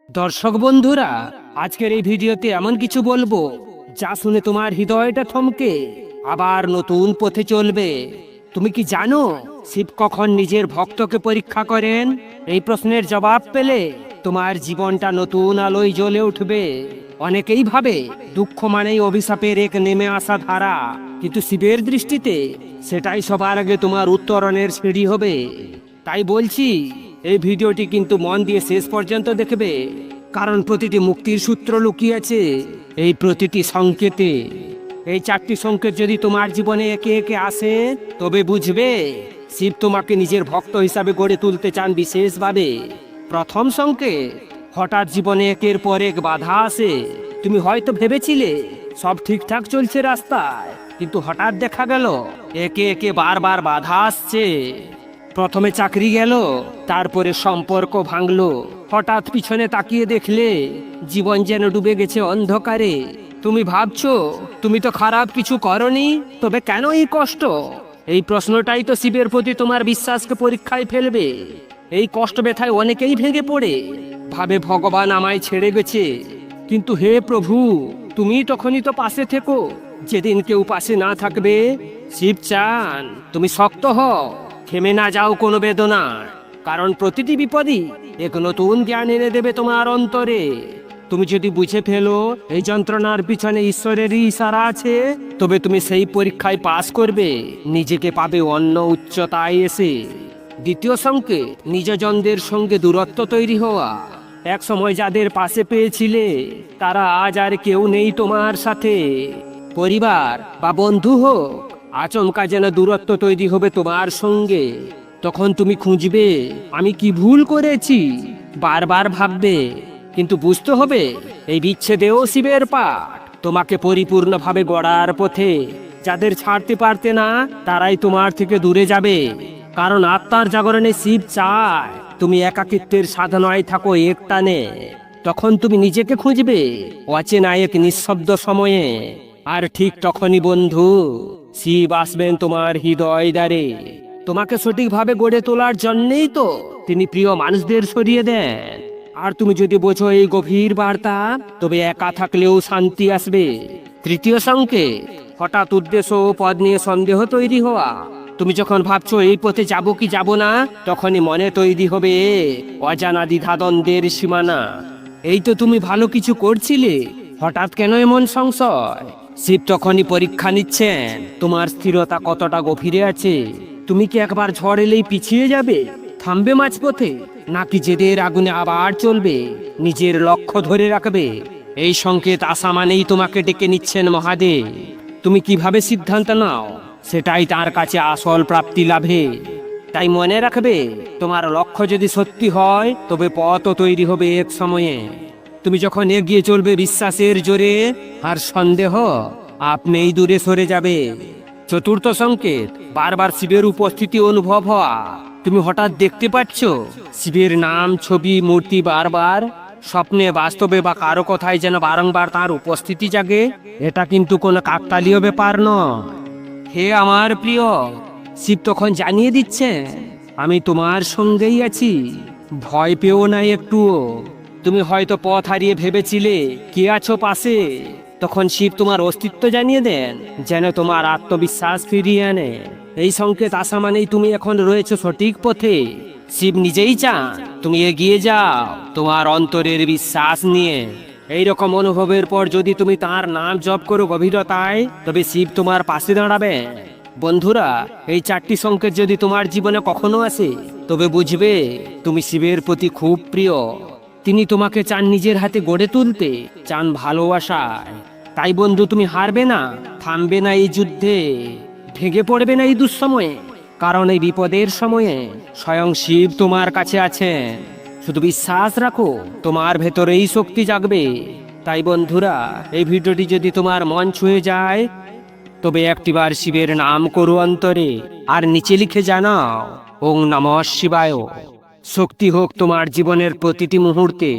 দর্শক বন্ধুরা, আজকের এই ভিডিওতে এমন কিছু বলবো যা শুনে তোমার হৃদয়টা থমকে আবার নতুন পথে চলবে। তুমি কি জানো শিব কখন নিজের ভক্তকে পরীক্ষা করেন? এই প্রশ্নের জবাব পেলে তোমার জীবনটা নতুন আলোয় জ্বলে উঠবে। অনেকেই ভাবে দুঃখ মানেই অভিশাপের এক নেমে আসা ধারা, কিন্তু শিবের দৃষ্টিতে সেটাই সবার আগে তোমার উত্তরণের সিঁড়ি হবে। তাই বলছি, এই ভিডিওটি কিন্তু মন দিয়ে শেষ পর্যন্ত দেখবে, কারণ প্রতিটি মুক্তির সূত্র লুকিয়ে আছে এই প্রতিটি সংকেতে। এই 4টি সংকেত যদি তোমার জীবনে একে একে আসে, তবে বুঝবে শিব তোমাকে নিজের ভক্ত হিসাবে গড়ে তুলতে চান বিশেষভাবে। প্রথম সংকেত, হঠাৎ জীবনে একের পর এক বাধা আসে। তুমি হয়তো ভেবেছিলে সব ঠিকঠাক চলছে রাস্তায়, কিন্তু হঠাৎ দেখা গেল একে একে বারবার বাধা আসছে। প্রথমে চাকরি গেল, তারপরে সম্পর্ক ভাঙলো। হঠাৎ পিছনে তাকিয়ে দেখলে জীবন যেন ডুবে গেছে অন্ধকারে। তুমি ভাবছো তুমি তো খারাপ কিছু করনি, তবে কেন এই কষ্ট? এই প্রশ্নটাই তো শিবের প্রতি তোমার বিশ্বাসকে পরীক্ষায় ফেলবে। এই কষ্ট ব্যথায় অনেকেই ভেঙে পড়ে, ভাবে ভগবান আমায় ছেড়ে গেছে। কিন্তু হে প্রভু, তুমি তখনই তো পাশে থেকো যেদিন কেউ পাশে না থাকবে। শিব চান তুমি শক্ত হও, থেমে না যাও কোনো বেদনার, কারণ প্রতিটি বিপদই এক নতুন জ্ঞান এনে দেবে তোমার অন্তরে। তুমি যদি বুঝে ফেলো এই যন্ত্রণার পিছনে ঈশ্বরেরই ইশারা আছে, তবে তুমি সেই পরীক্ষায় পাস করবে, নিজেকে পাবে অন্য উচ্চতায় এসে। দ্বিতীয় সংকেত, নিজজনদের সঙ্গে দূরত্ব তৈরি হওয়া। এক সময় যাদের পাশে পেয়েছিলে তারা আজ আর কেউ নেই তোমার সাথে। পরিবার বা বন্ধু হোক, আচমকা যেন দূরত্ব তৈরি হবে তোমার সঙ্গে। তখন তুমি খুঁজবে আমি কি ভুল করেছি, বারবার ভাববে। কিন্তু বুঝতে হবে এই বিচ্ছেদেও শিবের পাঠ, তোমাকে পরিপূর্ণভাবে গড়ার পথে। যাদের ছাড়তে পারতে না তারাই তোমার থেকে দূরে যাবে, কারণ আত্মার জাগরণে শিব চায় তুমি একাকিত্বের সাধনায় থাকো এক টানে। তখন তুমি নিজেকে খুঁজবে অচেনা এক নিঃশব্দ সময়ে। আর ঠিক তখনই বন্ধু, শিব আসবেন তোমার হৃদয় দ্বারে। তোমাকে সঠিকভাবে গড়ে তোলার জন্যই তো তিনি প্রিয় মানুষদের সরিয়ে দেন। আর তুমি যদি বোঝো এই গভীর বার্তা, তবে একা থাকলেও শান্তি আসবে। তৃতীয় সংকেত, হঠাৎ উদ্দেশ্য ও পদ নিয়ে সন্দেহ তৈরি হওয়া। তুমি যখন ভাবছো এই পথে যাব কি যাব না, তখনই মনে তৈরি হবে অজানা দ্বিধাদ্বন্দ্বের সীমানা। এই তো তুমি ভালো কিছু করছিলে, হঠাৎ কেন এমন সংশয়? শিব তখনই পরীক্ষা নিচ্ছেন তোমার স্থিরতা কতটা গভীরে আছে। তুমি কি একবার ঝড় এলেই পিছিয়ে যাবে, থামবে মাঝপথে, নাকি জেদের আগুনে আবার চলবে, নিজের লক্ষ্য ধরে রাখবে? এই সংকেত আসা মানেই তোমাকে ডেকে নিচ্ছেন মহাদেব। তুমি কিভাবে সিদ্ধান্ত নাও, সেটাই তার কাছে আসল প্রাপ্তি লাভে। তাই মনে রাখবে, তোমার লক্ষ্য যদি সত্যি হয়, তবে পথও তৈরি হবে এক সময়ে। তুমি যখন এগিয়ে চলবে বিশ্বাসের জোরে, আর সন্দেহ আপনিই দূরে সরে যাবে। চতুর্থ সংকেত, বারবার শিবের উপস্থিতি অনুভব হওয়া। তুমি হঠাৎ দেখতে পাচ্ছ শিবের নাম, ছবি, মূর্তি বারবার স্বপ্নে, বাস্তবে বা কারো কথায় যেন বারংবার তার উপস্থিতি জাগে। এটা কিন্তু কোনো কাকতালীয় ব্যাপার নয়। হে আমার প্রিয়, শিব তখন জানিয়ে দিচ্ছে আমি তোমার সঙ্গেই আছি, ভয় পেও না একটুও। তুমি হয়তো পথ হারিয়ে ভেবেছিলে কে আছো পাশে, তখন শিব তোমার অস্তিত্ব জানিয়ে দেন, যেন তোমার আত্মবিশ্বাস ফিরিয়ে আনে। এই সংকেত আসা মানেই তুমি এখন রয়েছো সঠিক পথে। শিব নিজেই চান তুমি এগিয়ে যাও তোমার অন্তরের বিশ্বাস নিয়ে। এইরকম অনুভবের পর যদি তুমি তার নাম জপ করো গভীরতায়, তবে শিব তোমার পাশে দাঁড়াবে। বন্ধুরা, এই 4টি সংকেত যদি তোমার জীবনে কখনো আসে, তবে বুঝবে তুমি শিবের প্রতি খুব প্রিয়। তিনি তোমাকে চান নিজের হাতে গড়ে তুলতে, চান ভালোবাসায়। তাই বন্ধু, তুমি হারবে না, থামবে না এই যুদ্ধে, ভেঙে পড়বে না এই দুঃসময়ে, কারণ এই বিপদের সময়ে স্বয়ং শিব তোমার কাছে আছেন। শুধু বিশ্বাস রাখো, তোমার ভেতরেই শক্তি জাগবে। তাই বন্ধুরা, এই ভিডিওটি যদি তোমার মন ছুঁয়ে যায়, তবে একটিবার শিবের নাম করো অন্তরে, আর নিচে লিখে জানাও ওং নমঃ শিবায়। শক্তি হোক তোমার জীবনের প্রতিটি মুহূর্তে।